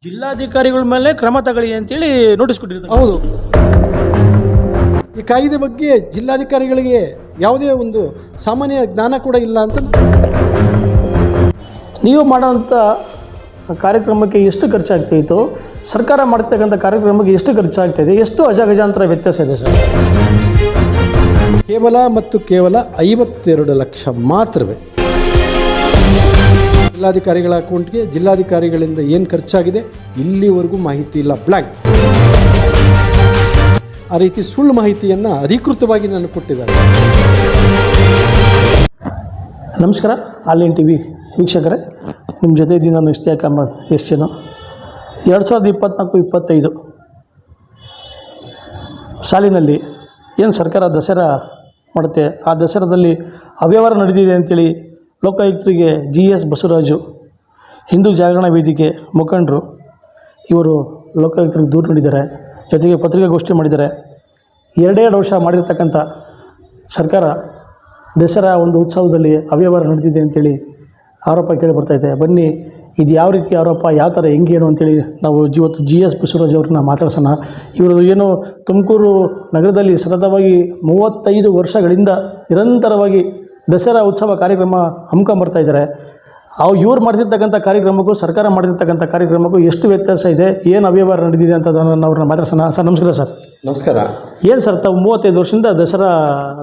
ಜಿಲ್ಲಾಧಿಕಾರಿಗಳ ಮೇಲೆ ಕ್ರಮ ತಗೊಳ್ಳಿ ಅಂತೇಳಿ ನೋಟಿಸ್ ಕೊಟ್ಟಿರ್ತಾರೆ. ಹೌದು, ಈ ಕಾಯ್ದೆ ಬಗ್ಗೆ ಜಿಲ್ಲಾಧಿಕಾರಿಗಳಿಗೆ ಯಾವುದೇ ಒಂದು ಸಾಮಾನ್ಯ ಜ್ಞಾನ ಕೂಡ ಇಲ್ಲ ಅಂತ. ನೀವು ಮಾಡೋಂಥ ಕಾರ್ಯಕ್ರಮಕ್ಕೆ ಎಷ್ಟು ಖರ್ಚಾಗ್ತಾಯಿತ್ತು, ಸರ್ಕಾರ ಮಾಡ್ತಕ್ಕಂಥ ಕಾರ್ಯಕ್ರಮಕ್ಕೆ ಎಷ್ಟು ಖರ್ಚಾಗ್ತಾಯಿದೆ, ಎಷ್ಟು ಅಜಗಜಾಂತರ ವ್ಯತ್ಯಾಸ ಇದೆ ಸರ್? ಕೇವಲ 52 ಲಕ್ಷ ಮಾತ್ರವೇ ಜಿಲ್ಲಾಧಿಕಾರಿಗಳ ಅಕೌಂಟ್ಗೆ. ಜಿಲ್ಲಾಧಿಕಾರಿಗಳಿಂದ ಏನು ಖರ್ಚಾಗಿದೆ ಇಲ್ಲಿವರೆಗೂ ಮಾಹಿತಿ ಇಲ್ಲ, ಬ್ಲ್ಯಾಂಕ್. ಆ ರೀತಿ ಸುಳ್ಳು ಮಾಹಿತಿಯನ್ನು ಅಧಿಕೃತವಾಗಿ ನನಗೆ ಕೊಟ್ಟಿದ್ದಾರೆ. ನಮಸ್ಕಾರ, ಆನ್ಲೈನ್ ಟಿ ವಿ ವೀಕ್ಷಕರೇ, ನಿಮ್ಮ ಜೊತೆ ಇದ್ದೀನಿ ನಾನು ಇಷ್ತಿಯಾಕ್ ಅಹಮದ್. ಎಷ್ಟು ಜನ 2024-25 ಸಾಲಿನಲ್ಲಿ ಏನು ಸರ್ಕಾರ ದಸರಾ ಮಾಡುತ್ತೆ, ಆ ದಸರಾದಲ್ಲಿ ಅವ್ಯವಹಾರ ನಡೆದಿದೆ ಅಂತೇಳಿ ಲೋಕಾಯುಕ್ತರಿಗೆ GS ಬಸವರಾಜು, ಹಿಂದೂ ಜಾಗರಣ ವೇದಿಕೆ ಮುಖಂಡರು, ಇವರು ಲೋಕಾಯುಕ್ತರಿಗೆ ದೂರು ನೀಡಿದ್ದಾರೆ. ಜೊತೆಗೆ ಪತ್ರಿಕಾಗೋಷ್ಠಿ ಮಾಡಿದ್ದಾರೆ. 2 ವರ್ಷ ಮಾಡಿರ್ತಕ್ಕಂಥ ಸರ್ಕಾರ ದಸರಾ ಒಂದು ಉತ್ಸವದಲ್ಲಿ ಅವ್ಯವಹಾರ ನಡೆದಿದೆ ಅಂತೇಳಿ ಆರೋಪ ಕೇಳಿ ಬರ್ತಾಯಿದೆ. ಬನ್ನಿ, ಇದು ಯಾವ ರೀತಿ ಆರೋಪ, ಯಾವ ಥರ ಹೆಂಗೇನು ಅಂತೇಳಿ ನಾವು ಇವತ್ತು GS ಬಸವರಾಜ್ ಅವ್ರನ್ನ ಮಾತಾಡ್ಸೋಣ. ಇವರು ಏನು ತುಮಕೂರು ನಗರದಲ್ಲಿ ಸತತವಾಗಿ 35 ವರ್ಷಗಳಿಂದ ನಿರಂತರವಾಗಿ ದಸರಾ ಉತ್ಸವ ಕಾರ್ಯಕ್ರಮ ಹಮ್ಮಿಕೊಂಬರ್ತಾ ಇದ್ದಾರೆ. ಇವ್ರು ಮಾಡ್ತಿರ್ತಕ್ಕಂಥ ಕಾರ್ಯಕ್ರಮಕ್ಕೂ ಸರ್ಕಾರ ಮಾಡಿರ್ತಕ್ಕಂಥ ಕಾರ್ಯಕ್ರಮಕ್ಕೂ ಎಷ್ಟು ವ್ಯತ್ಯಾಸ ಇದೆ, ಏನು ಅವ್ಯವಹಾರ ನಡೆದಿದೆ ಅಂತ ಅವ್ರನ್ನ ಮಾತಾಡ್ಸೋಣ. ಸರ್ ನಮಸ್ಕಾರ. ಸರ್ ನಮಸ್ಕಾರ. ಏನು ಸರ್, ತಾವು 35 ವರ್ಷದಿಂದ ದಸರಾ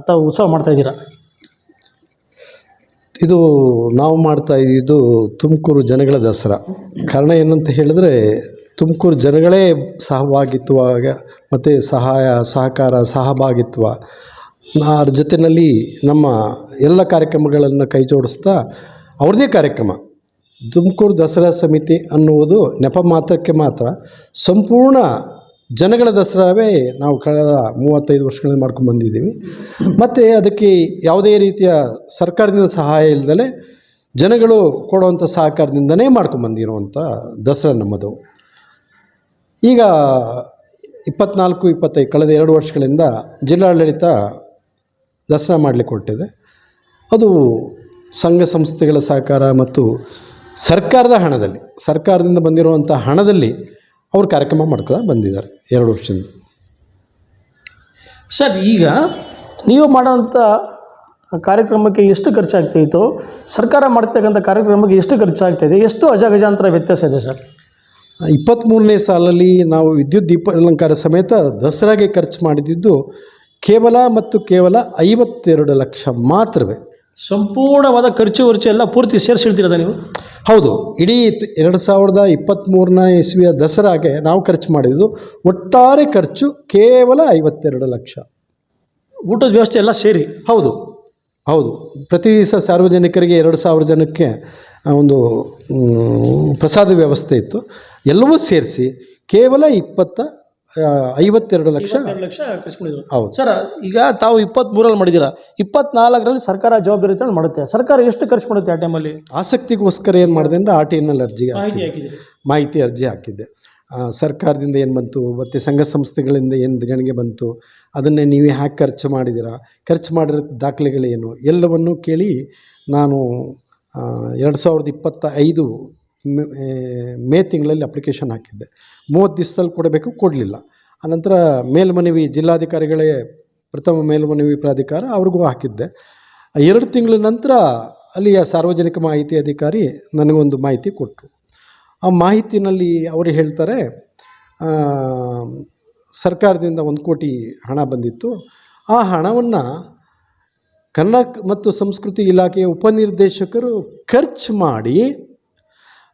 ತಾವು ಉತ್ಸವ ಮಾಡ್ತಾಯಿದ್ದೀರಾ? ಇದು ನಾವು ಮಾಡ್ತಾ ಇದ್ದಿದ್ದು ತುಮಕೂರು ಜನಗಳ ದಸರಾ. ಕಾರಣ ಏನಂತ ಹೇಳಿದ್ರೆ, ತುಮಕೂರು ಜನಗಳೇ ಸಹಭಾಗಿತ್ವ ಮತ್ತು ಸಹಕಾರ ಸಹಭಾಗಿತ್ವ ಅದ್ರ ಜೊತೆಯಲ್ಲಿ ನಮ್ಮ ಎಲ್ಲ ಕಾರ್ಯಕ್ರಮಗಳನ್ನು ಕೈ ಜೋಡಿಸ್ತಾ ಅವ್ರದ್ದೇ ಕಾರ್ಯಕ್ರಮ. ತುಮಕೂರು ದಸರಾ ಸಮಿತಿ ಅನ್ನುವುದು ನೆಪ ಮಾತ್ರಕ್ಕೆ ಮಾತ್ರ, ಸಂಪೂರ್ಣ ಜನಗಳ ದಸರಾವೇ ನಾವು ಕಳೆದ 35 ವರ್ಷಗಳಿಂದ ಮಾಡ್ಕೊಂಡು ಬಂದಿದ್ದೀವಿ. ಮತ್ತು ಅದಕ್ಕೆ ಯಾವುದೇ ರೀತಿಯ ಸರ್ಕಾರದಿಂದ ಸಹಾಯ ಇಲ್ಲದಲೇ ಜನಗಳು ಕೊಡುವಂಥ ಸಹಕಾರದಿಂದನೇ ಮಾಡ್ಕೊಂಬಂದಿರುವಂಥ ದಸರಾ ನಮ್ಮದು. ಈಗ 24-25 ಕಳೆದ 2 ವರ್ಷಗಳಿಂದ ಜಿಲ್ಲಾಡಳಿತ ದಸರಾ ಮಾಡಲಿಕ್ಕೆ ಹೊರಟಿದೆ. ಅದು ಸಂಘ ಸಂಸ್ಥೆಗಳ ಸಹಕಾರ ಮತ್ತು ಸರ್ಕಾರದಿಂದ ಬಂದಿರುವಂಥ ಹಣದಲ್ಲಿ ಅವರು ಕಾರ್ಯಕ್ರಮ ಮಾಡ್ಕೊಂಡು ಬಂದಿದ್ದಾರೆ 2 ವರ್ಷದಿಂದ. ಸರ್, ಈಗ ನೀವು ಮಾಡೋಂಥ ಕಾರ್ಯಕ್ರಮಕ್ಕೆ ಎಷ್ಟು ಖರ್ಚಾಗ್ತಾಯಿತ್ತು, ಸರ್ಕಾರ ಮಾಡ್ತಕ್ಕಂಥ ಕಾರ್ಯಕ್ರಮಕ್ಕೆ ಎಷ್ಟು ಖರ್ಚಾಗ್ತಾಯಿದೆ, ಎಷ್ಟು ಅಜಗಜಾಂತರ ವ್ಯತ್ಯಾಸ ಇದೆ ಸರ್? 23ನೇ ಸಾಲಲ್ಲಿ ನಾವು ವಿದ್ಯುತ್ ದೀಪ ಅಲಂಕಾರ ಸಮೇತ ದಸರಾಗೆ ಖರ್ಚು ಮಾಡಿದ್ದು ಕೇವಲ 52 ಲಕ್ಷ ಮಾತ್ರವೇ. ಸಂಪೂರ್ಣವಾದ ಖರ್ಚು ಎಲ್ಲ ಪೂರ್ತಿ ಸೇರಿಸಿ ಹೇಳ್ತಿರೋದ ನೀವು? ಹೌದು, ಇಡೀ 2023ನೇ ಇಸ್ವಿಯ ದಸರಾಗೆ ನಾವು ಖರ್ಚು ಮಾಡಿದ್ದು ಒಟ್ಟಾರೆ ಖರ್ಚು ಕೇವಲ 52 ಲಕ್ಷ. ಊಟದ ವ್ಯವಸ್ಥೆ ಎಲ್ಲ ಸೇರಿ? ಹೌದು, ಪ್ರತಿ ದಿವಸ ಸಾರ್ವಜನಿಕರಿಗೆ 2000 ಜನಕ್ಕೆ ಒಂದು ಪ್ರಸಾದ ವ್ಯವಸ್ಥೆ ಇತ್ತು. ಎಲ್ಲವೂ ಸೇರಿಸಿ ಕೇವಲ 52 ಲಕ್ಷ ಖರ್ಚು ಮಾಡಿದ್ರು. ಹೌದು ಸರ್, ಈಗ ತಾವು 23ರಲ್ಲಿ ಮಾಡಿದ್ದೀರಾ, 24ರಲ್ಲಿ ಸರ್ಕಾರ ಜವಾಬ್ದಾರಿ ತಗೊಂಡು ಮಾಡುತ್ತೆ. ಸರ್ಕಾರ ಎಷ್ಟು ಖರ್ಚು ಮಾಡುತ್ತೆ ಆ ಟೈಮಲ್ಲಿ? ಆಸಕ್ತಿಗೋಸ್ಕರ ಏನು ಮಾಡಿದೆ ಅಂದರೆ RTNL ಮಾಹಿತಿ ಅರ್ಜಿ ಹಾಕಿದ್ದೆ. ಸರ್ಕಾರದಿಂದ ಏನು ಬಂತು ಮತ್ತು ಸಂಘ ಸಂಸ್ಥೆಗಳಿಂದ ಏನು ದೇಣಿಗೆ ಬಂತು, ಅದನ್ನೇ ನೀವೇ ಹ್ಯಾಕೆ ಖರ್ಚು ಮಾಡಿದ್ದೀರಾ, ಖರ್ಚು ಮಾಡಿರೋ ದಾಖಲೆಗಳೇನು ಎಲ್ಲವನ್ನೂ ಕೇಳಿ ನಾನು 2025 ಮೇ ತಿಂಗಳಲ್ಲಿ ಅಪ್ಲಿಕೇಶನ್ ಹಾಕಿದ್ದೆ. 30 ದಿವಸದಲ್ಲಿ ಕೊಡಲಿಲ್ಲ. ಆನಂತರ ಮೇಲ್ಮನವಿ ಜಿಲ್ಲಾಧಿಕಾರಿಗಳೇ ಪ್ರಥಮ ಮೇಲ್ಮನವಿ ಪ್ರಾಧಿಕಾರ ಅವ್ರಿಗೂ ಹಾಕಿದ್ದೆ. 2 ತಿಂಗಳ ನಂತರ ಅಲ್ಲಿಯ ಸಾರ್ವಜನಿಕ ಮಾಹಿತಿ ಅಧಿಕಾರಿ ನನಗೊಂದು ಮಾಹಿತಿ ಕೊಟ್ಟರು. ಆ ಮಾಹಿತಿನಲ್ಲಿ ಅವರು ಹೇಳ್ತಾರೆ, ಸರ್ಕಾರದಿಂದ 1 ಕೋಟಿ ಹಣ ಬಂದಿತ್ತು. ಆ ಹಣವನ್ನು ಕನ್ನಡ ಮತ್ತು ಸಂಸ್ಕೃತಿ ಇಲಾಖೆಯ ಉಪನಿರ್ದೇಶಕರು ಖರ್ಚು ಮಾಡಿ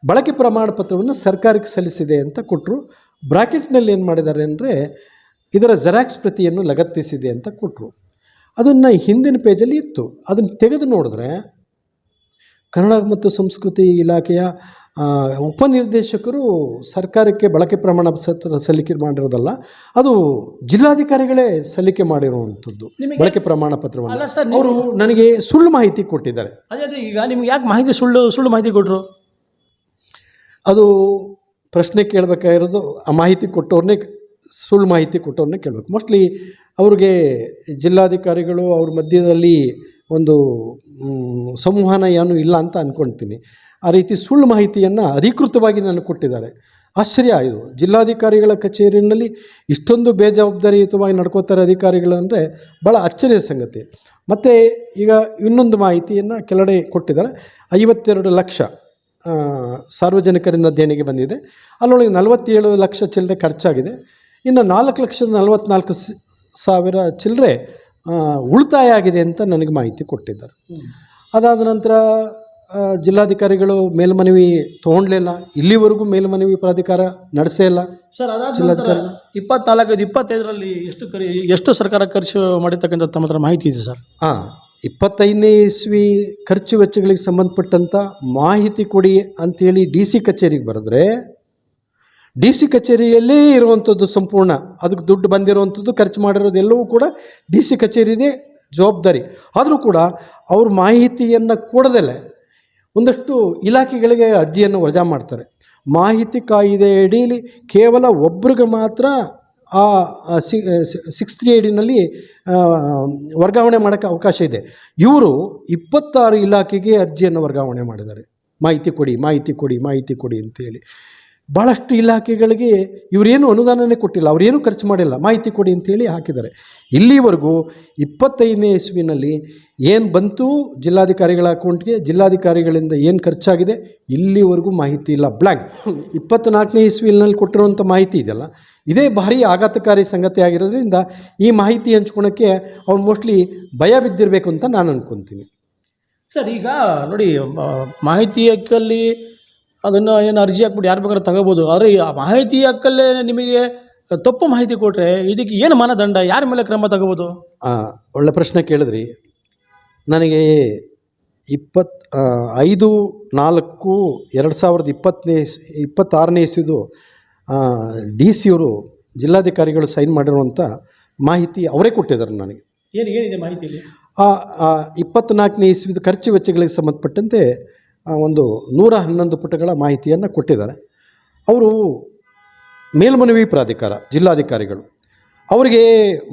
ಬಳಕೆ ಪ್ರಮಾಣ ಪತ್ರವನ್ನು ಸರ್ಕಾರಕ್ಕೆ ಸಲ್ಲಿಸಿದೆ ಅಂತ ಕೊಟ್ಟರು. ಬ್ರಾಕೆಟ್ನಲ್ಲಿ ಏನು ಮಾಡಿದ್ದಾರೆ ಅಂದರೆ, ಇದರ ಜೆರಾಕ್ಸ್ ಪ್ರತಿಯನ್ನು ಲಗತ್ತಿಸಿದೆ ಅಂತ ಕೊಟ್ಟರು. ಅದನ್ನು ಹಿಂದಿನ ಪೇಜಲ್ಲಿ ಇತ್ತು. ಅದನ್ನು ತೆಗೆದು ನೋಡಿದ್ರೆ ಕನ್ನಡ ಮತ್ತು ಸಂಸ್ಕೃತಿ ಇಲಾಖೆಯ ಉಪನಿರ್ದೇಶಕರು ಸರ್ಕಾರಕ್ಕೆ ಬಳಕೆ ಪ್ರಮಾಣ ಪತ್ರ ಸಲ್ಲಿಕೆ ಮಾಡಿರೋದಲ್ಲ, ಅದು ಜಿಲ್ಲಾಧಿಕಾರಿಗಳೇ ಸಲ್ಲಿಕೆ ಮಾಡಿರುವಂಥದ್ದು ಬಳಕೆ ಪ್ರಮಾಣ ಪತ್ರವನ್ನು. ಅವರು ನನಗೆ ಸುಳ್ಳು ಮಾಹಿತಿ ಕೊಟ್ಟಿದ್ದಾರೆ. ಅದೇ ಈಗ ನಿಮ್ಗೆ ಯಾಕೆ ಸುಳ್ಳು ಮಾಹಿತಿ ಕೊಟ್ಟರು? ಅದು ಪ್ರಶ್ನೆ ಕೇಳಬೇಕಾಗಿರೋದು ಆ ಮಾಹಿತಿ ಕೊಟ್ಟವ್ರನ್ನೇ, ಸುಳ್ಳು ಮಾಹಿತಿ ಕೊಟ್ಟವ್ರನ್ನೇ ಕೇಳಬೇಕು. ಮೋಸ್ಟ್ಲಿ ಅವ್ರಿಗೆ ಜಿಲ್ಲಾಧಿಕಾರಿಗಳು ಅವ್ರ ಮಧ್ಯದಲ್ಲಿ ಒಂದು ಸಂವಹನ ಏನೂ ಇಲ್ಲ ಅಂತ ಅಂದ್ಕೊಳ್ತೀನಿ. ಆ ರೀತಿ ಸುಳ್ಳು ಮಾಹಿತಿಯನ್ನು ಅಧಿಕೃತವಾಗಿ ನನಗೆ ಕೊಟ್ಟಿದ್ದಾರೆ. ಆಶ್ಚರ್ಯ ಇದು. ಜಿಲ್ಲಾಧಿಕಾರಿಗಳ ಕಚೇರಿಯಲ್ಲಿ ಇಷ್ಟೊಂದು ಬೇಜವಾಬ್ದಾರಿಯುತವಾಗಿ ನಡ್ಕೋತಾರೆ ಅಧಿಕಾರಿಗಳು ಅಂದರೆ ಭಾಳ ಅಚ್ಚರಿಯ ಸಂಗತಿ. ಮತ್ತು ಈಗ ಇನ್ನೊಂದು ಮಾಹಿತಿಯನ್ನು ಕೆಲವೆಡೆ ಕೊಟ್ಟಿದ್ದಾರೆ. 52 ಲಕ್ಷ ಸಾರ್ವಜನಿಕರಿಂದ ದೇಣಿಗೆ ಬಂದಿದೆ. ಅಲ್ಲೊಳಗೆ 47 ಲಕ್ಷ ಚಿಲ್ಲರೆ ಖರ್ಚಾಗಿದೆ. ಇನ್ನು 4,44,000 ಚಿಲ್ಲರೆ ಉಳಿತಾಯ ಆಗಿದೆ ಅಂತ ನನಗೆ ಮಾಹಿತಿ ಕೊಟ್ಟಿದ್ದಾರೆ. ಅದಾದ ನಂತರ ಜಿಲ್ಲಾಧಿಕಾರಿಗಳು ಮೇಲ್ಮನವಿ ತೊಗೊಂಡ್ಲಿಲ್ಲ. ಇಲ್ಲಿವರೆಗೂ ಮೇಲ್ಮನವಿ ಪ್ರಾಧಿಕಾರ ನಡೆಸೇ ಇಲ್ಲ. ಸರ್, ಅದಾದ 24-25ರಲ್ಲಿ ಎಷ್ಟು ಸರ್ಕಾರ ಖರ್ಚು ಮಾಡಿರ್ತಕ್ಕಂಥ ತಮ್ಮ ಹತ್ರ ಮಾಹಿತಿ ಇದೆ ಸರ್? 25ನೇ ಇಸ್ವಿ ಖರ್ಚು ವೆಚ್ಚಗಳಿಗೆ ಸಂಬಂಧಪಟ್ಟಂಥ ಮಾಹಿತಿ ಕೊಡಿ ಅಂಥೇಳಿ DC ಕಚೇರಿಗೆ ಬರೆದ್ರೆ DC ಕಚೇರಿಯಲ್ಲೇ ಇರುವಂಥದ್ದು ಸಂಪೂರ್ಣ ಅದಕ್ಕೆ ದುಡ್ಡು ಬಂದಿರುವಂಥದ್ದು ಖರ್ಚು ಮಾಡಿರೋದು ಎಲ್ಲವೂ ಕೂಡ DC ಕಚೇರಿದೇ ಜವಾಬ್ದಾರಿ. ಆದರೂ ಕೂಡ ಅವ್ರ ಮಾಹಿತಿಯನ್ನು ಕೊಡದಲ್ಲೇ ಒಂದಷ್ಟು ಇಲಾಖೆಗಳಿಗೆ ಅರ್ಜಿಯನ್ನು ವಜಾ ಮಾಡ್ತಾರೆ. ಮಾಹಿತಿ ಕಾಯಿದೆ ಅಡಿಯಲ್ಲಿ ಕೇವಲ ಒಬ್ರಿಗೆ ಮಾತ್ರ ಆ 638ನಲ್ಲಿ ವರ್ಗಾವಣೆ ಮಾಡೋಕ್ಕೆ ಅವಕಾಶ ಇದೆ. ಇವರು 26 ಇಲಾಖೆಗೆ ಅರ್ಜಿಯನ್ನು ವರ್ಗಾವಣೆ ಮಾಡಿದ್ದಾರೆ. ಮಾಹಿತಿ ಕೊಡಿ, ಮಾಹಿತಿ ಕೊಡಿ, ಮಾಹಿತಿ ಕೊಡಿ ಅಂತೇಳಿ. ಭಾಳಷ್ಟು ಇಲಾಖೆಗಳಿಗೆ ಇವರೇನು ಅನುದಾನನೇ ಕೊಟ್ಟಿಲ್ಲ, ಅವರೇನು ಖರ್ಚು ಮಾಡಿಲ್ಲ, ಮಾಹಿತಿ ಕೊಡಿ ಅಂತೇಳಿ ಹಾಕಿದ್ದಾರೆ. ಇಲ್ಲಿವರೆಗೂ 25ನೇ ಇಸ್ವಿನಲ್ಲಿ ಏನು ಬಂತು ಜಿಲ್ಲಾಧಿಕಾರಿಗಳ ಅಕೌಂಟ್ಗೆ, ಜಿಲ್ಲಾಧಿಕಾರಿಗಳಿಂದ ಏನು ಖರ್ಚಾಗಿದೆ, ಇಲ್ಲಿವರೆಗೂ ಮಾಹಿತಿ ಇಲ್ಲ, ಬ್ಲ್ಯಾಂಕ್. 24ನೇ ಇಸ್ವಿನಲ್ಲಿ ಕೊಟ್ಟಿರುವಂಥ ಮಾಹಿತಿ ಇದೆಯಲ್ಲ, ಇದೇ ಭಾರಿ ಆಘಾತಕಾರಿ ಸಂಗತಿ ಆಗಿರೋದ್ರಿಂದ ಈ ಮಾಹಿತಿ ಹಂಚ್ಕೊಳಕ್ಕೆ ಅವ್ರು ಮೋಸ್ಟ್ಲಿ ಭಯ ಬಿದ್ದಿರಬೇಕು ಅಂತ ನಾನು ಅಂದ್ಕೊತೀನಿ. ಸರ್, ಈಗ ನೋಡಿ, ಮಾಹಿತಿ ಹಕ್ಕಲ್ಲಿ ಅದನ್ನು ಏನು ಅರ್ಜಿ ಹಾಕ್ಬಿಟ್ಟು ಯಾರು ಬೇಕಾದ್ರೂ ತಗೋಬೋದು. ಆದರೆ ಆ ಮಾಹಿತಿ ಹಕ್ಕಲ್ಲೇ ನಿಮಗೆ ತಪ್ಪು ಮಾಹಿತಿ ಕೊಟ್ಟರೆ ಇದಕ್ಕೆ ಏನು ಮಾನದಂಡ, ಯಾರ ಮೇಲೆ ಕ್ರಮ ತಗೋಬೋದು? ಒಳ್ಳೆ ಪ್ರಶ್ನೆ ಕೇಳಿದ್ರಿ. ನನಗೆ 5/4/2026ನೇ ಇಸ್ವಿದು DC ಅವರು ಜಿಲ್ಲಾಧಿಕಾರಿಗಳು ಸೈನ್ ಮಾಡಿರುವಂಥ ಮಾಹಿತಿ ಅವರೇ ಕೊಟ್ಟಿದ್ದಾರೆ ನನಗೆ. ಏನಿದೆ ಮಾಹಿತಿಯಲ್ಲಿ? 24ನೇ ಇಸ್ವಿದು ಖರ್ಚು ವೆಚ್ಚಗಳಿಗೆ ಸಂಬಂಧಪಟ್ಟಂತೆ ಒಂದು 111 ಪುಟಗಳ ಮಾಹಿತಿಯನ್ನು ಕೊಟ್ಟಿದ್ದಾರೆ. ಅವರು ಮೇಲ್ಮನವಿ ಪ್ರಾಧಿಕಾರ ಜಿಲ್ಲಾಧಿಕಾರಿಗಳು, ಅವರಿಗೆ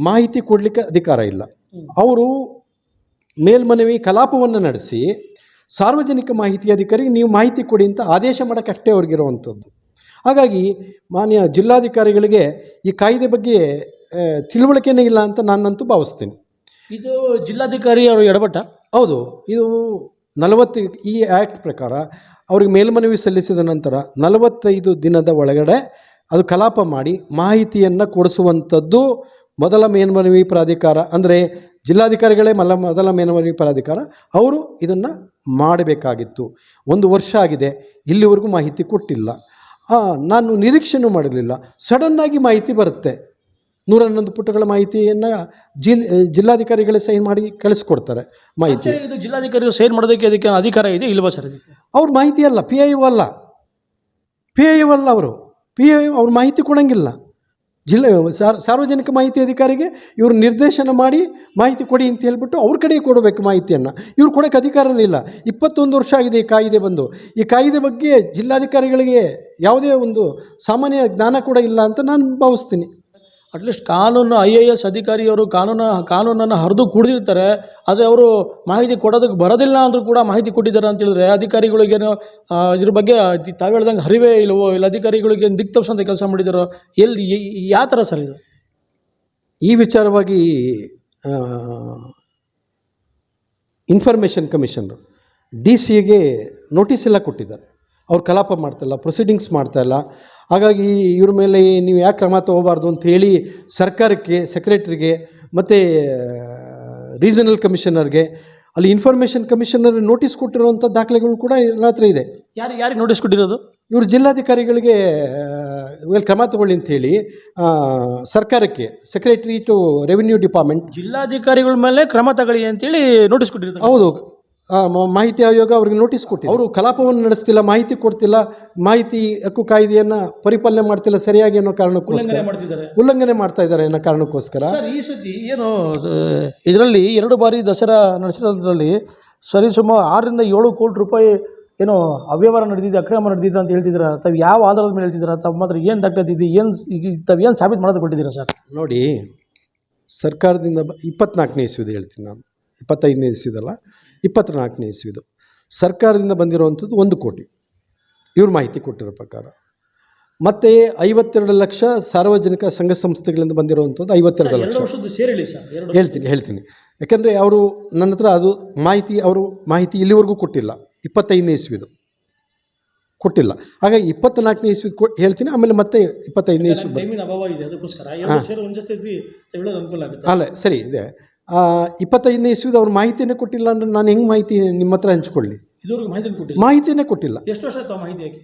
ಮಾಹಿತಿ ಕೊಡಲಿಕ್ಕೆ ಅಧಿಕಾರ ಇಲ್ಲ. ಅವರು ಮೇಲ್ಮನವಿ ಕಲಾಪವನ್ನು ನಡೆಸಿ ಸಾರ್ವಜನಿಕ ಮಾಹಿತಿ ಅಧಿಕಾರಿಗೆ ನೀವು ಮಾಹಿತಿ ಕೊಡಿ ಅಂತ ಆದೇಶ ಮಾಡೋಕ್ಕೆ ಅಷ್ಟೇ ಅವ್ರಿಗಿರುವಂಥದ್ದು. ಹಾಗಾಗಿ ಮಾನ್ಯ ಜಿಲ್ಲಾಧಿಕಾರಿಗಳಿಗೆ ಈ ಕಾಯ್ದೆ ಬಗ್ಗೆ ತಿಳುವಳಿಕೆನೇ ಇಲ್ಲ ಅಂತ ನಾನಂತೂ ಭಾವಿಸ್ತೀನಿ. ಇದು ಜಿಲ್ಲಾಧಿಕಾರಿ ಅವರು ಎಡವಟ್ಟ? ಹೌದು. ಇದು 40 ಈ ಆ್ಯಕ್ಟ್ ಪ್ರಕಾರ ಅವ್ರಿಗೆ ಮೇಲ್ಮನವಿ ಸಲ್ಲಿಸಿದ ನಂತರ 45 ದಿನದ ಒಳಗಡೆ ಅದು ಕಲಾಪ ಮಾಡಿ ಮಾಹಿತಿಯನ್ನು ಕೊಡಿಸುವಂಥದ್ದು ಮೊದಲ ಮೇಲ್ಮನವಿ ಪ್ರಾಧಿಕಾರ, ಅಂದರೆ ಜಿಲ್ಲಾಧಿಕಾರಿಗಳೇ ಮೊದಲ ಮೇಲ್ಮನವಿ ಪ್ರಾಧಿಕಾರ. ಅವರು ಇದನ್ನು ಮಾಡಬೇಕಾಗಿತ್ತು. 1 ವರ್ಷ ಆಗಿದೆ, ಇಲ್ಲಿವರೆಗೂ ಮಾಹಿತಿ ಕೊಟ್ಟಿಲ್ಲ. ನಾನು ನಿರೀಕ್ಷೆನೂ ಮಾಡಿರಲಿಲ್ಲ. ಸಡನ್ನಾಗಿ ಮಾಹಿತಿ ಬರುತ್ತೆ. 111 ಪುಟಗಳ ಮಾಹಿತಿಯನ್ನು ಜಿಲ್ಲಾಧಿಕಾರಿಗಳೇ ಸೈನ್ ಮಾಡಿ ಕಳಿಸ್ಕೊಡ್ತಾರೆ ಮಾಹಿತಿ. ಇದು ಜಿಲ್ಲಾಧಿಕಾರಿಗಳು ಸೈನ್ ಮಾಡೋದಕ್ಕೆ ಅದಕ್ಕೆ ಅಧಿಕಾರ ಇದೆ ಇಲ್ವಾ ಸರ್? ಅದಕ್ಕೆ ಅವ್ರ ಮಾಹಿತಿ ಅಲ್ಲ, PIO ಅಲ್ಲ, ಅವರು ಅವ್ರ ಮಾಹಿತಿ ಕೊಡೋಂಗಿಲ್ಲ. ಸಾರ್ವಜನಿಕ ಮಾಹಿತಿ ಅಧಿಕಾರಿಗೆ ಇವರು ನಿರ್ದೇಶನ ಮಾಡಿ ಮಾಹಿತಿ ಕೊಡಿ ಅಂತ ಹೇಳ್ಬಿಟ್ಟು ಅವ್ರ ಕಡೆಗೆ ಕೊಡಬೇಕು ಮಾಹಿತಿಯನ್ನು. ಇವ್ರು ಕೊಡೋಕ್ಕೆ ಅಧಿಕಾರನೇ ಇಲ್ಲ. 21 ವರ್ಷ ಆಗಿದೆ ಈ ಕಾಯ್ದೆ ಬಂದು. ಈ ಕಾಯ್ದೆ ಬಗ್ಗೆ ಜಿಲ್ಲಾಧಿಕಾರಿಗಳಿಗೆ ಯಾವುದೇ ಒಂದು ಸಾಮಾನ್ಯ ಜ್ಞಾನ ಕೂಡ ಇಲ್ಲ ಅಂತ ನಾನು ಭಾವಿಸ್ತೀನಿ. ಅಟ್ಲೀಸ್ಟ್ ಕಾನೂನು IAS ಅಧಿಕಾರಿಯವರು ಕಾನೂನನ್ನು ಹರಿದು ಕುಡಿದಿರ್ತಾರೆ. ಆದರೆ ಅವರು ಮಾಹಿತಿ ಕೊಡೋದಕ್ಕೆ ಬರೋದಿಲ್ಲ ಅಂದರೂ ಕೂಡ ಮಾಹಿತಿ ಕೊಟ್ಟಿದ್ದಾರೆ ಅಂತ ಹೇಳಿದ್ರೆ ಅಧಿಕಾರಿಗಳಿಗೇನು ಇದ್ರ ಬಗ್ಗೆ ತಾವು ಹೇಳ್ದಂಗೆ ಅರಿವೇ ಇಲ್ಲವೋ, ಇಲ್ಲ ಅಧಿಕಾರಿಗಳಿಗೆ ದಿಕ್ತಪ್ಸಂತ ಕೆಲಸ ಮಾಡಿದಾರೋ, ಎಲ್ಲಿ ಯಾವ ಥರ ಸರ್ ಇದು? ಈ ವಿಚಾರವಾಗಿ ಇನ್ಫಾರ್ಮೇಷನ್ ಕಮಿಷನರು DCಗೆ ನೋಟಿಸ್ ಎಲ್ಲ ಕೊಟ್ಟಿದ್ದಾರೆ. ಅವ್ರು ಕಲಾಪ ಮಾಡ್ತಾಯಿಲ್ಲ, ಪ್ರೊಸೀಡಿಂಗ್ಸ್ ಮಾಡ್ತಾಯಿಲ್ಲ. ಹಾಗಾಗಿ ಇವ್ರ ಮೇಲೆ ನೀವು ಯಾಕೆ ಕ್ರಮ ತಗೋಬಾರ್ದು ಅಂಥೇಳಿ ಸರ್ಕಾರಕ್ಕೆ, ಸೆಕ್ರೆಟ್ರಿಗೆ ಮತ್ತು ರೀಜನಲ್ ಕಮಿಷನರ್ಗೆ, ಅಲ್ಲಿ ಇನ್ಫಾರ್ಮೇಷನ್ ಕಮಿಷನರ್ ನೋಟಿಸ್ ಕೊಟ್ಟಿರುವಂಥ ದಾಖಲೆಗಳು ಕೂಡ ನನ್ನ ಹತ್ರ ಇದೆ. ಯಾರಿಗೆ ನೋಟಿಸ್ ಕೊಟ್ಟಿರೋದು? ಇವರು ಜಿಲ್ಲಾಧಿಕಾರಿಗಳಿಗೆ ಕ್ರಮ ತಗೊಳ್ಳಿ ಅಂಥೇಳಿ ಸರ್ಕಾರಕ್ಕೆ, ಸೆಕ್ರೆಟರಿ ಟು ರೆವಿನ್ಯೂ ಡಿಪಾರ್ಟ್ಮೆಂಟ್, ಜಿಲ್ಲಾಧಿಕಾರಿಗಳ ಮೇಲೆ ಕ್ರಮ ತಗೊಳ್ಳಿ ಅಂತೇಳಿ ನೋಟಿಸ್ ಕೊಟ್ಟಿರೋದು. ಹೌದು. ಮಾಹಿತಿ ಆಯೋಗ ಅವ್ರಿಗೆ ನೋಟಿಸ್ ಕೊಟ್ಟಿದೆ. ಅವರು ಕಲಾಪವನ್ನು ನಡೆಸ್ತಿಲ್ಲ, ಮಾಹಿತಿ ಕೊಡ್ತಿಲ್ಲ, ಮಾಹಿತಿ ಹಕ್ಕು ಕಾಯ್ದೆಯನ್ನು ಪರಿಪಾಲನೆ ಮಾಡ್ತಿಲ್ಲ ಸರಿಯಾಗಿ ಅನ್ನೋ ಕಾರಣಕ್ಕೋಸ್ಕರ ಉಲ್ಲಂಘನೆ ಮಾಡ್ತಾ ಇದ್ದಾರೆ ಅನ್ನೋ ಕಾರಣಕ್ಕೋಸ್ಕರ. ಈ ಸತಿ ಏನು ಇದರಲ್ಲಿ 2 ಬಾರಿ ದಸರಾ ನಡೆಸಿರೋದ್ರಲ್ಲಿ ಸರಿಸುಮಾರು 6-7 ಕೋಟಿ ರೂಪಾಯಿ ಏನೋ ಅವ್ಯವಹಾರ ನಡೆದಿದೆ, ಅಕ್ರಮ ನಡೆದಿದೆ ಅಂತ ಹೇಳ್ತಿದ್ದೀರಾ. ತಾವು ಯಾವ ಆಧಾರದ ಮೇಲೆ ಹೇಳ್ತಿದ್ದೀರಾ? ತಾವು ಮಾತ್ರ ಏನು ದಾಖಲಾತಿದೆ, ತಾವು ಏನು ಸಾಬೀತು ಮಾಡೋದು ಕೊಟ್ಟಿದ್ದೀರಾ ಸರ್? ನೋಡಿ, ಸರ್ಕಾರದಿಂದ 24ನೇ ಇಸ್ವಿದು ಹೇಳ್ತೀನಿ ನಾನು, 25ನೇ ಇಸ್ವಿದಲ್ಲ, 24ನೇ ಇಸ್ವಿದು ಸರ್ಕಾರದಿಂದ ಬಂದಿರುವಂಥದ್ದು 1 ಕೋಟಿ. ಇವ್ರ ಮಾಹಿತಿ ಕೊಟ್ಟಿರೋ ಪ್ರಕಾರ ಮತ್ತು 52 ಲಕ್ಷ ಸಾರ್ವಜನಿಕ ಸಂಘ ಸಂಸ್ಥೆಗಳಿಂದ ಬಂದಿರುವಂಥದ್ದು 52 ಲಕ್ಷ. 2 ವರ್ಷದ್ದು ಸೇರಿ ಹೇಳಿ ಸರ್. ಹೇಳ್ತೀನಿ ಯಾಕಂದರೆ ಅವರು ನನ್ನ ಹತ್ರ ಅದು ಮಾಹಿತಿ ಇಲ್ಲಿವರೆಗೂ ಕೊಟ್ಟಿಲ್ಲ. 25ನೇ ಇಸ್ವಿದು ಕೊಟ್ಟಿಲ್ಲ. ಹಾಗಾಗಿ 24ನೇ ಇಸ್ವಿದು ಹೇಳ್ತೀನಿ, ಆಮೇಲೆ ಮತ್ತೆ 25ನೇ ಇಸ್ವಿ ಅಭಾವ ಇದೆ, ಅದಕ್ಕೋಸ್ಕರ ಅನುಕೂಲ ಆಗುತ್ತೆ. ಅಲ್ಲ ಸರಿ ಇದೆ. 25ನೇ ಇಸ್ವಿದು ಅವ್ರು ಮಾಹಿತಿನೇ ಕೊಟ್ಟಿಲ್ಲ ಅಂದರೆ ನಾನು ಹೆಂಗೆ ಮಾಹಿತಿ ನಿಮ್ಮ ಹತ್ರ ಹಂಚ್ಕೊಳ್ಳಿ? ಇದುವರೆಗೂ ಮಾಹಿತಿನೇ ಕೊಟ್ಟಿಲ್ಲ. ಎಷ್ಟು ವರ್ಷ ಆಯ್ತು ಮಾಹಿತಿ ಹಾಕಿ?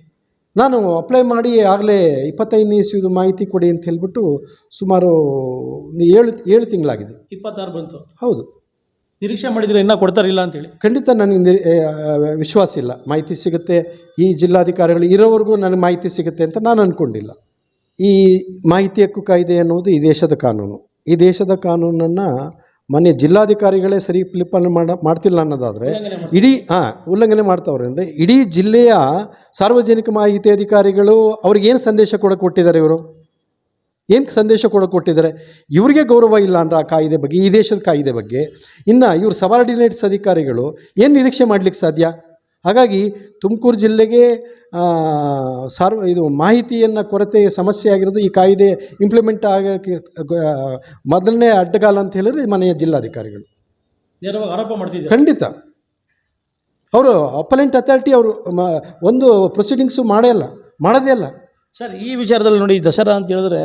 ನಾನು ಅಪ್ಲೈ ಮಾಡಿ ಆಗಲೇ 25ನೇ ಇಸ್ವಿದು ಮಾಹಿತಿ ಕೊಡಿ ಅಂತ ಹೇಳಿಬಿಟ್ಟು ಸುಮಾರು ಒಂದು 7 ತಿಂಗಳಾಗಿದೆ. 26 ಬಂತು. ಹೌದು. ನಿರೀಕ್ಷೆ ಮಾಡಿದರೆ ಇನ್ನೂ ಕೊಡ್ತಾರಿಲ್ಲ ಅಂತೇಳಿ? ಖಂಡಿತ ನನಗೆ ವಿಶ್ವಾಸ ಇಲ್ಲ ಮಾಹಿತಿ ಸಿಗುತ್ತೆ. ಈ ಜಿಲ್ಲಾಧಿಕಾರಿಗಳು ಇರೋವರೆಗೂ ನನಗೆ ಮಾಹಿತಿ ಸಿಗುತ್ತೆ ಅಂತ ನಾನು ಅಂದ್ಕೊಂಡಿಲ್ಲ. ಈ ಮಾಹಿತಿ ಹಕ್ಕು ಕಾಯ್ದೆ ಅನ್ನೋದು ಈ ದೇಶದ ಕಾನೂನು. ಈ ದೇಶದ ಕಾನೂನನ್ನು ಮೊನ್ನೆ ಜಿಲ್ಲಾಧಿಕಾರಿಗಳೇ ಸರಿ ಫಲಿಪಾಲನೆ ಮಾಡ್ತಿಲ್ಲ ಅನ್ನೋದಾದರೆ ಉಲ್ಲಂಘನೆ ಮಾಡ್ತಾವ್ರೆ ಅಂದರೆ ಇಡೀ ಜಿಲ್ಲೆಯ ಸಾರ್ವಜನಿಕ ಮಾಹಿತಿ ಅಧಿಕಾರಿಗಳು ಅವ್ರಿಗೇನು ಸಂದೇಶ ಕೊಟ್ಟಿದ್ದಾರೆ? ಇವರು ಏನು ಸಂದೇಶ ಕೊಟ್ಟಿದ್ದಾರೆ? ಇವರಿಗೆ ಗೌರವ ಇಲ್ಲ ಅಂದರೆ ಆ ಕಾಯ್ದೆ ಬಗ್ಗೆ, ಈ ದೇಶದ ಕಾಯ್ದೆ ಬಗ್ಗೆ. ಇನ್ನು ಇವರು ಸಬಾರ್ಡಿನೇಟ್ಸ್ ಅಧಿಕಾರಿಗಳು ಏನು ನಿರೀಕ್ಷೆ ಮಾಡಲಿಕ್ಕೆ ಸಾಧ್ಯ? ಹಾಗಾಗಿ ತುಮಕೂರು ಜಿಲ್ಲೆಗೆ ಇದು ಮಾಹಿತಿಯನ್ನು ಕೊರತೆ ಸಮಸ್ಯೆ ಆಗಿರೋದು ಈ ಕಾಯ್ದೆ ಇಂಪ್ಲಿಮೆಂಟ್ ಆಗೋಕ್ಕೆ ಮೊದಲನೇ ಅಡ್ಡಗಾಲ ಅಂತ ಹೇಳಿದ್ರೆ ಮನೆಯ ಜಿಲ್ಲಾಧಿಕಾರಿಗಳು ಆರೋಪ ಮಾಡ್ತಿದ್ದಾರೆ. ಖಂಡಿತ ಅವರು ಅಪಲೆಂಟ್ ಅಥಾರಿಟಿ ಅವರು ಒಂದು ಪ್ರೊಸೀಡಿಂಗ್ಸು ಮಾಡೋದೇ ಅಲ್ಲ ಸರ್. ಈ ವಿಚಾರದಲ್ಲಿ ನೋಡಿ, ದಸರಾ ಅಂತ ಹೇಳಿದ್ರೆ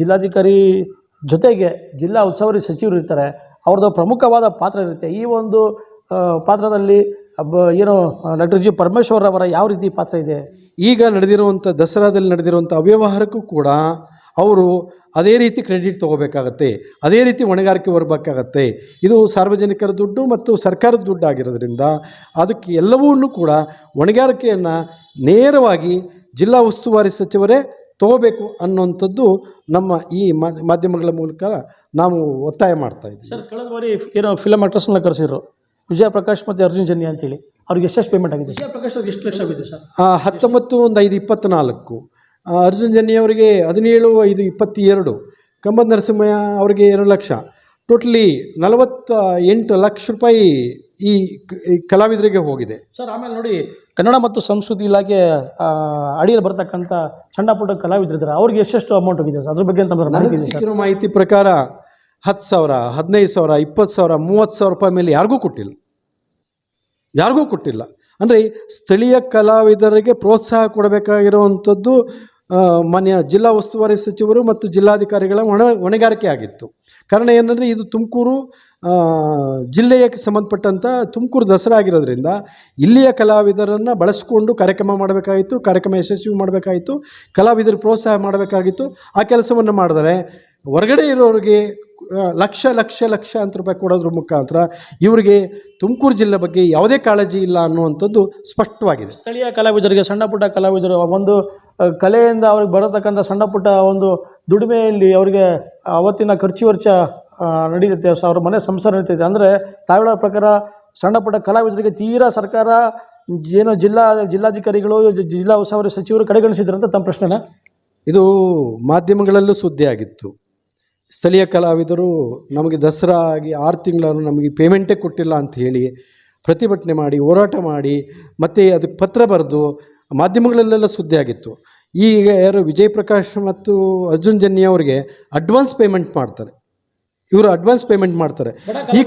ಜಿಲ್ಲಾಧಿಕಾರಿ ಜೊತೆಗೆ ಜಿಲ್ಲಾ ಉಸ್ತುವಾರಿ ಸಚಿವರು ಇರ್ತಾರೆ, ಅವ್ರದ್ದು ಪ್ರಮುಖವಾದ ಪಾತ್ರ ಇರುತ್ತೆ. ಈ ಒಂದು ಪಾತ್ರದಲ್ಲಿ ಏನು ಡಾಕ್ಟರ್ ಜಿ ಪರಮೇಶ್ವರ್ ಅವರ ಯಾವ ರೀತಿ ಪಾತ್ರ ಇದೆ? ಈಗ ನಡೆದಿರುವಂಥ ದಸರಾದಲ್ಲಿ ನಡೆದಿರುವಂಥ ಅವ್ಯವಹಾರಕ್ಕೂ ಕೂಡ ಅವರು ಅದೇ ರೀತಿ ಕ್ರೆಡಿಟ್ ತೊಗೋಬೇಕಾಗತ್ತೆ, ಅದೇ ರೀತಿ ಹೊಣೆಗಾರಿಕೆ ಬರಬೇಕಾಗತ್ತೆ. ಇದು ಸಾರ್ವಜನಿಕರ ದುಡ್ಡು ಮತ್ತು ಸರ್ಕಾರದ ದುಡ್ಡು ಆಗಿರೋದ್ರಿಂದ ಅದಕ್ಕೆ ಎಲ್ಲವನ್ನೂ ಕೂಡ ಹೊಣೆಗಾರಿಕೆಯನ್ನು ನೇರವಾಗಿ ಜಿಲ್ಲಾ ಉಸ್ತುವಾರಿ ಸಚಿವರೇ ತಗೋಬೇಕು ಅನ್ನುವಂಥದ್ದು ನಮ್ಮ ಈ ಮಾಧ್ಯಮಗಳ ಮೂಲಕ ನಾವು ಒತ್ತಾಯ ಮಾಡ್ತಾ ಇದ್ದೀವಿ. ಸರ್, ಕಳೆದ ಬಾರಿ ಏನೋ ಫಿಲಮ್ ಆಕ್ಟರ್ಸ್ನ ಕರೆಸಿದ್ರು, ವಿಜಯ ಪ್ರಕಾಶ್ ಮತ್ತು ಅರ್ಜುನ್ ಜನ್ಯ ಅಂತೇಳಿ. ಅವ್ರಿಗೆ ಎಷ್ಟು ಪೇಮೆಂಟ್ ಆಗಿದೆ? ವಿಜಯ ಪ್ರಕಾಶ್ ಅವ್ರಿಗೆ ಎಷ್ಟು ಲಕ್ಷ ಆಗಿದೆ ಸರ್? 19 1 5 24, ಅರ್ಜುನ್ ಜನ್ಯ ಅವರಿಗೆ 17 5 22, ಕಂಬದ ನರಸಿಂಹಯ್ಯ ಅವರಿಗೆ 2 ಲಕ್ಷ, ಟೋಟಲಿ 48 ಲಕ್ಷ ರೂಪಾಯಿ ಈ ಕಲಾವಿದರಿಗೆ ಹೋಗಿದೆ ಸರ್. ಆಮೇಲೆ ನೋಡಿ, ಕನ್ನಡ ಮತ್ತು ಸಂಸ್ಕೃತಿ ಇಲಾಖೆ ಅಡಿಯಲ್ಲಿ ಬರ್ತಕ್ಕಂಥ ಸಣ್ಣ ಪುಟ್ಟ ಕಲಾವಿದರಿದ್ದಾರೆ, ಅವ್ರಿಗೆ ಎಷ್ಟೆಷ್ಟು ಅಮೌಂಟ್ ಹೋಗಿದೆ ಸರ್? ಅದ್ರ ಬಗ್ಗೆ ಅಂತ ಸಿಕ್ಕಿರೋ ಮಾಹಿತಿ ಪ್ರಕಾರ 10,000, 15,000, 20,000, 30,000 ರೂಪಾಯಿ ಮೇಲೆ ಯಾರಿಗೂ ಕೊಟ್ಟಿಲ್ಲ. ಅಂದರೆ ಸ್ಥಳೀಯ ಕಲಾವಿದರಿಗೆ ಪ್ರೋತ್ಸಾಹ ಕೊಡಬೇಕಾಗಿರುವಂಥದ್ದು ಮಾನ್ಯ ಜಿಲ್ಲಾ ಉಸ್ತುವಾರಿ ಸಚಿವರು ಮತ್ತು ಜಿಲ್ಲಾಧಿಕಾರಿಗಳ ಹೊಣೆಗಾರಿಕೆ ಆಗಿತ್ತು. ಕಾರಣ ಏನಂದರೆ ಇದು ತುಮಕೂರು ಜಿಲ್ಲೆಗೆ ಸಂಬಂಧಪಟ್ಟಂಥ ತುಮಕೂರು ದಸರಾ ಆಗಿರೋದ್ರಿಂದ ಇಲ್ಲಿಯ ಕಲಾವಿದರನ್ನು ಬಳಸಿಕೊಂಡು ಕಾರ್ಯಕ್ರಮ ಮಾಡಬೇಕಾಗಿತ್ತು, ಕಾರ್ಯಕ್ರಮ ಯಶಸ್ವಿ ಮಾಡಬೇಕಾಗಿತ್ತು, ಕಲಾವಿದರಿಗೆ ಪ್ರೋತ್ಸಾಹ ಮಾಡಬೇಕಾಗಿತ್ತು. ಆ ಕೆಲಸವನ್ನು ಮಾಡಿದರೆ ಹೊರಗಡೆ ಇರೋರಿಗೆ ಲಕ್ಷಾಂತರ ರೂಪಾಯಿ ಕೊಡೋದ್ರ ಮುಖಾಂತರ ಇವರಿಗೆ ತುಮಕೂರು ಜಿಲ್ಲೆ ಬಗ್ಗೆ ಯಾವುದೇ ಕಾಳಜಿ ಇಲ್ಲ ಅನ್ನುವಂಥದ್ದು ಸ್ಪಷ್ಟವಾಗಿದೆ. ಸ್ಥಳೀಯ ಕಲಾವಿದರಿಗೆ, ಸಣ್ಣ ಪುಟ್ಟ ಕಲಾವಿದರು ಒಂದು ಕಲೆಯಿಂದ ಅವ್ರಿಗೆ ಬರತಕ್ಕಂಥ ಸಣ್ಣ ಪುಟ್ಟ ಒಂದು ದುಡಿಮೆಯಲ್ಲಿ ಅವರಿಗೆ ಅವತ್ತಿನ ಖರ್ಚು ವೆಚ್ಚ ನಡೀತೈತೆ, ಅವ್ರ ಮನೆ ಸಂಸಾರ ನಡೀತೈತೆ. ಅಂದರೆ ತಾವುಗಳ ಪ್ರಕಾರ ಸಣ್ಣ ಪುಟ್ಟ ಕಲಾವಿದರಿಗೆ ತೀರಾ ಸರ್ಕಾರ ಏನೋ ಜಿಲ್ಲಾಧಿಕಾರಿಗಳು, ಜಿಲ್ಲಾ ಉಸ್ತುವಾರಿ ಸಚಿವರು ಕಡೆಗಣಿಸಿದ್ರು ಅಂತ ತಮ್ಮ ಪ್ರಶ್ನೆನ? ಇದು ಮಾಧ್ಯಮಗಳಲ್ಲೂ ಸುದ್ದಿ ಆಗಿತ್ತು. ಸ್ಥಳೀಯ ಕಲಾವಿದರು ನಮಗೆ ದಸರಾ ಆಗಿ 6 ತಿಂಗಳು ನಮಗೆ ಪೇಮೆಂಟೇ ಕೊಟ್ಟಿಲ್ಲ ಅಂತ ಹೇಳಿ ಪ್ರತಿಭಟನೆ ಮಾಡಿ, ಹೋರಾಟ ಮಾಡಿ, ಮತ್ತು ಅದಕ್ಕೆ ಪತ್ರ ಬರೆದು ಮಾಧ್ಯಮಗಳಲ್ಲೆಲ್ಲ ಸುದ್ದಿ ಆಗಿತ್ತು. ಈಗ ಯಾರು ವಿಜಯ್ ಪ್ರಕಾಶ್ ಮತ್ತು ಅರ್ಜುನ್ ಜನ್ಯ ಅವರಿಗೆ ಅಡ್ವಾನ್ಸ್ ಪೇಮೆಂಟ್ ಮಾಡ್ತಾರೆ. ಈ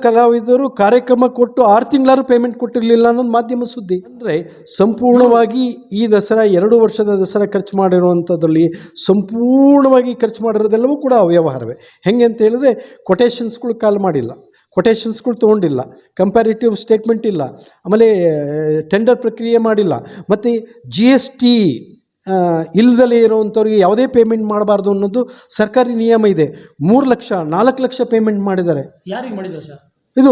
ಕಲಾವಿದರು ಕಾರ್ಯಕ್ರಮ ಕೊಟ್ಟು 6 ತಿಂಗಳಾರು ಪೇಮೆಂಟ್ ಕೊಟ್ಟಿರಲಿಲ್ಲ ಅನ್ನೋದು ಮಾಧ್ಯಮ ಸುದ್ದಿ. ಅಂದರೆ ಸಂಪೂರ್ಣವಾಗಿ ಈ ದಸರಾ 2 ವರ್ಷದ ದಸರಾ ಖರ್ಚು ಮಾಡಿರುವಂಥದ್ರಲ್ಲಿ ಸಂಪೂರ್ಣವಾಗಿ ಖರ್ಚು ಮಾಡಿರೋದೆಲ್ಲವೂ ಕೂಡ ಅವ್ಯವಹಾರವೇ. ಹೆಂಗೆ ಅಂತ ಹೇಳಿದ್ರೆ ಕೊಟೇಶನ್ಸ್ಗಳು ಕಾಲ್ ಮಾಡಿಲ್ಲ, ಕೊಟೇಶನ್ಸ್ಗಳು ತೊಗೊಂಡಿಲ್ಲ, ಕಂಪ್ಯಾರಿಟಿವ್ ಸ್ಟೇಟ್ಮೆಂಟ್ ಇಲ್ಲ, ಆಮೇಲೆ ಟೆಂಡರ್ ಪ್ರಕ್ರಿಯೆ ಮಾಡಿಲ್ಲ, ಮತ್ತು GST ಇಲ್ಲದಲೇ ಇರುವಂಥವ್ರಿಗೆ ಯಾವುದೇ ಪೇಮೆಂಟ್ ಮಾಡಬಾರ್ದು ಅನ್ನೋದು ಸರ್ಕಾರಿ ನಿಯಮ ಇದೆ. 3 ಲಕ್ಷ 4 ಲಕ್ಷ ಪೇಮೆಂಟ್ ಮಾಡಿದ್ದಾರೆ. ಯಾರಿಗೆ ಮಾಡಿದ್ದಾರೆ ಸರ್? ಇದು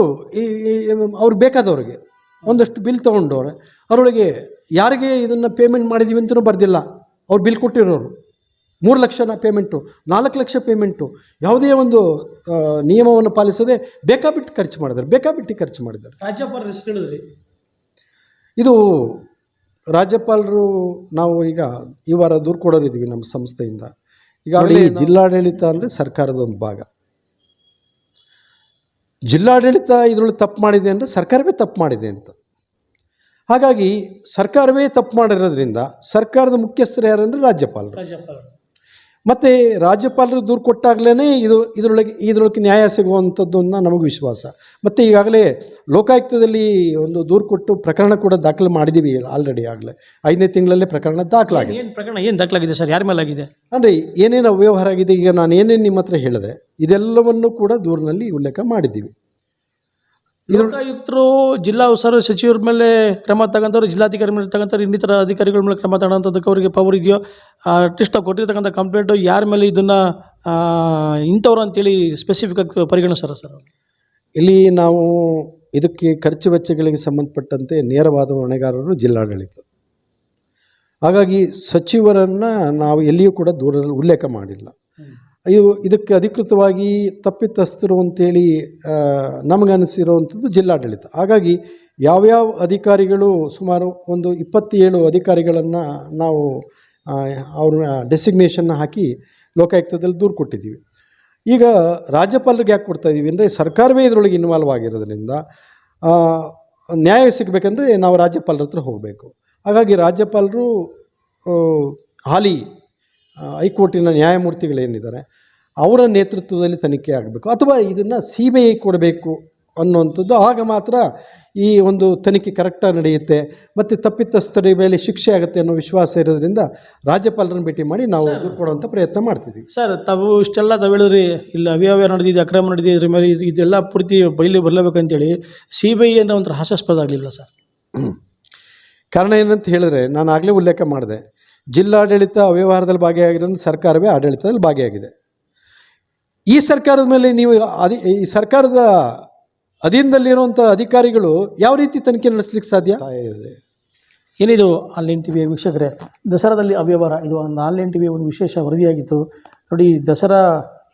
ಅವ್ರು ಬೇಕಾದವ್ರಿಗೆ ಒಂದಷ್ಟು ಬಿಲ್ ತೊಗೊಂಡವ್ರೆ, ಅವರೊಳಗೆ ಯಾರಿಗೆ ಇದನ್ನು ಪೇಮೆಂಟ್ ಮಾಡಿದ್ದೀವಿ ಅಂತಲೂ ಬರ್ದಿಲ್ಲ. ಅವ್ರು ಬಿಲ್ ಕೊಟ್ಟಿರೋರು 3 ಲಕ್ಷನ ಪೇಮೆಂಟು, 4 ಲಕ್ಷ ಪೇಮೆಂಟು, ಯಾವುದೇ ಒಂದು ನಿಯಮವನ್ನು ಪಾಲಿಸದೆ ಬೇಕಾಬಿಟ್ಟು ಖರ್ಚು ಮಾಡಿದ್ದಾರೆ. ರಾಜ್ಯಪಾಲರು ಎಷ್ಟು ಹೇಳಿದ್ರಿ? ಇದು ರಾಜ್ಯಪಾಲರು, ನಾವು ಈಗ ಈ ವಾರ ದೂರು ಕೊಡೋರಿದ್ದೀವಿ ನಮ್ಮ ಸಂಸ್ಥೆಯಿಂದ. ಈಗಾಗಲೇ ಜಿಲ್ಲಾಡಳಿತ ಅಂದರೆ ಸರ್ಕಾರದ ಒಂದು ಭಾಗ. ಜಿಲ್ಲಾಡಳಿತ ಇದರೊಳಗೆ ತಪ್ಪು ಮಾಡಿದೆ ಅಂದರೆ ಸರ್ಕಾರವೇ ತಪ್ಪು ಮಾಡಿದೆ ಅಂತ. ಹಾಗಾಗಿ ಸರ್ಕಾರವೇ ತಪ್ಪು ಮಾಡಿರೋದ್ರಿಂದ ಸರ್ಕಾರದ ಮುಖ್ಯಸ್ಥರು ಯಾರಂದರೆ ರಾಜ್ಯಪಾಲರು. ಮತ್ತು ರಾಜ್ಯಪಾಲರು ದೂರು ಕೊಟ್ಟಾಗಲೇ ಇದರೊಳಗೆ ನ್ಯಾಯ ಸಿಗುವಂಥದ್ದನ್ನು ನಮಗೆ ವಿಶ್ವಾಸ. ಮತ್ತು ಈಗಾಗಲೇ ಲೋಕಾಯುಕ್ತದಲ್ಲಿ ಒಂದು ದೂರು ಕೊಟ್ಟು ಪ್ರಕರಣ ಕೂಡ ದಾಖಲು ಮಾಡಿದ್ದೀವಿ ಆಲ್ರೆಡಿ. ಆಗಲೇ 5ನೇ ತಿಂಗಳಲ್ಲೇ ಪ್ರಕರಣ ದಾಖಲಾಗಿದೆ. ಏನು ದಾಖಲಾಗಿದೆ ಸರ್? ಯಾರ ಮೇಲಾಗಿದೆ? ಅಂದರೆ ಏನೇನು ಅವ್ಯವಹಾರ ಆಗಿದೆ, ಈಗ ನಾನು ಏನೇನು ನಿಮ್ಮ ಹತ್ರ ಹೇಳಿದೆ ಇದೆಲ್ಲವನ್ನು ಕೂಡ ದೂರಿನಲ್ಲಿ ಉಲ್ಲೇಖ ಮಾಡಿದ್ದೀವಿ. ಲೋಕಾಯುಕ್ತರು ಜಿಲ್ಲಾ ಉಸ್ತುವಾರಿ ಸಚಿವರ ಮೇಲೆ ಕ್ರಮ ತಗೊಂತವ್ರು, ಜಿಲ್ಲಾಧಿಕಾರಿ ಮೇಲೆ ತಗೊಂತಾರೆ, ಇನ್ನಿತರ ಅಧಿಕಾರಿಗಳ ಮೇಲೆ ಕ್ರಮ ತಗೊಳ್ಳೋಂಥದ್ದಕ್ಕೆ ಅವರಿಗೆ ಪವರ್ ಇದೆಯೋ? ಅಟ್ಲೀಸ್ಟ್ ನಾವು ಕೊಟ್ಟಿರ್ತಕ್ಕಂಥ ಕಂಪ್ಲೇಂಟು ಯಾರ ಮೇಲೆ ಇದನ್ನು ಇಂಥವ್ರು ಅಂತೇಳಿ ಸ್ಪೆಸಿಫಿಕ್ ಆಗಿ ಪರಿಗಣಿಸ್ತಾರೆ ಸರ್? ಇಲ್ಲಿ ನಾವು ಇದಕ್ಕೆ ಖರ್ಚು ವೆಚ್ಚಗಳಿಗೆ ಸಂಬಂಧಪಟ್ಟಂತೆ ನೇರವಾದ ಹೊಣೆಗಾರರು ಜಿಲ್ಲಾಡಳಿತ. ಹಾಗಾಗಿ ಸಚಿವರನ್ನು ನಾವು ಎಲ್ಲಿಯೂ ಕೂಡ ದೂರದಲ್ಲಿ ಉಲ್ಲೇಖ ಮಾಡಿಲ್ಲ. ಇದಕ್ಕೆ ಅಧಿಕೃತವಾಗಿ ತಪ್ಪಿತಸ್ಥರು ಅಂತೇಳಿ ನಮಗನಿಸಿರುವಂಥದ್ದು ಜಿಲ್ಲಾಡಳಿತ. ಹಾಗಾಗಿ ಯಾವ್ಯಾವ ಅಧಿಕಾರಿಗಳು, ಸುಮಾರು ಒಂದು 27 ಅಧಿಕಾರಿಗಳನ್ನು ನಾವು ಅವ್ರನ್ನ ಡೆಸಿಗ್ನೇಷನ್ನ ಹಾಕಿ ಲೋಕಾಯುಕ್ತದಲ್ಲಿ ದೂರು ಕೊಟ್ಟಿದ್ದೀವಿ. ಈಗ ರಾಜ್ಯಪಾಲರಿಗೆ ಯಾಕೆ ಕೊಡ್ತಾಯಿದ್ದೀವಿ ಅಂದರೆ, ಸರ್ಕಾರವೇ ಇದರೊಳಗೆ ಇನ್ವಾಲ್ವ್ ಆಗಿರೋದ್ರಿಂದ ನ್ಯಾಯ ಸಿಗಬೇಕಂದ್ರೆ ನಾವು ರಾಜ್ಯಪಾಲರ ಹತ್ರ ಹೋಗಬೇಕು. ಹಾಗಾಗಿ ರಾಜ್ಯಪಾಲರು ಹಾಲಿ ಹೈಕೋರ್ಟಿನ ನ್ಯಾಯಮೂರ್ತಿಗಳೇನಿದ್ದಾರೆ ಅವರ ನೇತೃತ್ವದಲ್ಲಿ ತನಿಖೆ ಆಗಬೇಕು, ಅಥವಾ ಇದನ್ನು CBI ಕೊಡಬೇಕು ಅನ್ನುವಂಥದ್ದು. ಆಗ ಮಾತ್ರ ಈ ಒಂದು ತನಿಖೆ ಕರೆಕ್ಟಾಗಿ ನಡೆಯುತ್ತೆ ಮತ್ತು ತಪ್ಪಿತಸ್ಥರ ಮೇಲೆ ಶಿಕ್ಷೆ ಆಗುತ್ತೆ ಅನ್ನೋ ವಿಶ್ವಾಸ ಇರೋದ್ರಿಂದ ರಾಜ್ಯಪಾಲರನ್ನು ಭೇಟಿ ಮಾಡಿ ನಾವು ದೂರು ಕೊಡುವಂಥ ಪ್ರಯತ್ನ ಮಾಡ್ತಿದ್ದೀವಿ. ಸರ್, ತಾವು ಇಷ್ಟೆಲ್ಲ ಹೇಳಿದ್ರಿ, ಇಲ್ಲಿ ಅವ್ಯವಹಾರ ನಡೆದಿದೆ, ಅಕ್ರಮ ನಡೆದಿದೆ, ಇದ್ರ ಮೇಲೆ ಇದೆಲ್ಲ ಪೂರ್ತಿ ಬಯಲಿಗೆ ಬರಲೇಬೇಕಂತೇಳಿ CBI ಅನ್ನೋ ಒಂಥರ ಹಾಸ್ಯಾಸ್ಪದ ಆಗಲಿಲ್ಲ ಸರ್? ಕಾರಣ ಏನಂತ ಹೇಳಿದ್ರೆ, ನಾನು ಆಗಲೇ ಉಲ್ಲೇಖ ಮಾಡಿದೆ, ಜಿಲ್ಲಾಡಳಿತ ಅವ್ಯವಹಾರದಲ್ಲಿ ಭಾಗಿಯಾಗಿರೋದು ಸರ್ಕಾರವೇ ಆಡಳಿತದಲ್ಲಿ ಭಾಗಿಯಾಗಿದೆ. ಈ ಸರ್ಕಾರದ ಮೇಲೆ ನೀವು ಈ ಸರ್ಕಾರದ ಅಧೀನದಲ್ಲಿರುವಂಥ ಅಧಿಕಾರಿಗಳು ಯಾವ ರೀತಿ ತನಿಖೆ ನಡೆಸಲಿಕ್ಕೆ ಸಾಧ್ಯ? ಏನಿದು ಆನ್ಲೈನ್ ಟಿವಿಯ ವೀಕ್ಷಕರೇ, ದಸರಾದಲ್ಲಿ ಅವ್ಯವಹಾರ, ಇದು ಒಂದು ಆನ್ಲೈನ್ ಟಿವಿಯ ಒಂದು ವಿಶೇಷ ವರದಿಯಾಗಿತ್ತು ನೋಡಿ. ದಸರಾ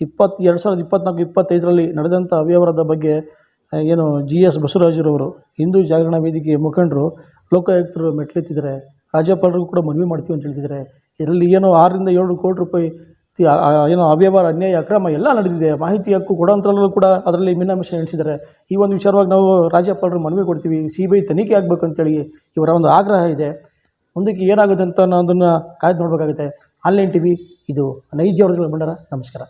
2024-25ರಲ್ಲಿ ನಡೆದಂಥ ಅವ್ಯವಹಾರದ ಬಗ್ಗೆ ಏನು GS ಬಸವರಾಜರವರು, ಹಿಂದೂ ಜಾಗರಣ ವೇದಿಕೆಯ ಮುಖಂಡರು, ಲೋಕಾಯುಕ್ತರು ಮೆಟ್ಲೆತ್ತಿದ್ದಾರೆ. ರಾಜ್ಯಪಾಲರಿಗೂ ಕೂಡ ಮನವಿ ಮಾಡ್ತೀವಿ ಅಂತ ಹೇಳ್ತಿದ್ದಾರೆ. ಇದರಲ್ಲಿ ಏನೋ 6ರಿಂದ 7 ಕೋಟಿ ರೂಪಾಯಿ ಏನೋ ಅವ್ಯವಹಾರ, ಅನ್ಯಾಯ, ಅಕ್ರಮ ಎಲ್ಲ ನಡೆದಿದೆ. ಮಾಹಿತಿ ಹಕ್ಕು ಕೊಡೋಂಥರಲ್ಲೂ ಕೂಡ ಅದರಲ್ಲಿ ಮಿನಾಮಿಷ ಎಣಿಸಿದ್ದಾರೆ. ಈ ಒಂದು ವಿಚಾರವಾಗಿ ನಾವು ರಾಜ್ಯಪಾಲರು ಮನವಿ ಕೊಡ್ತೀವಿ, CBI ತನಿಖೆ ಆಗಬೇಕು ಅಂತೇಳಿ ಇವರ ಒಂದು ಆಗ್ರಹ ಇದೆ. ಮುಂದಕ್ಕೆ ಏನಾಗುತ್ತೆ ಅಂತ ನಾವು ಅದನ್ನು ಕಾಯ್ದು ನೋಡಬೇಕಾಗುತ್ತೆ. ಆನ್ಲೈನ್ ಟಿವಿ ಇದು ನೈಜ ವರದಿಗಳ ಭಂಡಾರ. ನಮಸ್ಕಾರ.